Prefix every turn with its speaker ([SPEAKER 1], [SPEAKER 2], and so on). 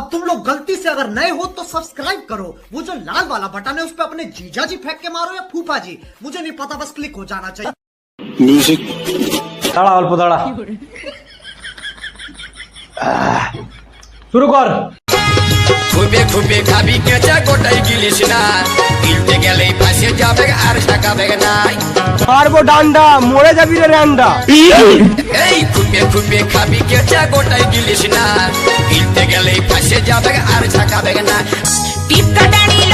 [SPEAKER 1] अब तुम लोग गलती से अगर नए हो तो सब्सक्राइब करो, वो जो लाल वाला बटन है उस पर अपने जीजा जी फेंक के मारो या फूफा जी, मुझे नहीं पता, बस क्लिक हो जाना चाहिए।
[SPEAKER 2] म्यूजिक
[SPEAKER 3] দাঁড়া অল্প দাঁড়া শুরু কর
[SPEAKER 4] খুবে খুবে খাবি কেঁচা গোটাই গিলিস না গিলতে গেলেই ফাঁসে যাবে আর ঠেকাবে না
[SPEAKER 3] মারবো ডান্ডা মরে যাবি রে রান্ডা
[SPEAKER 4] এই খুবে খুবে খাবি কেঁচা গোটাই গিলিস না গিলতে গেলেই ফাঁসে যাবে আর ঠেকাবে না
[SPEAKER 5] টিপকা দাঁড়িয়ে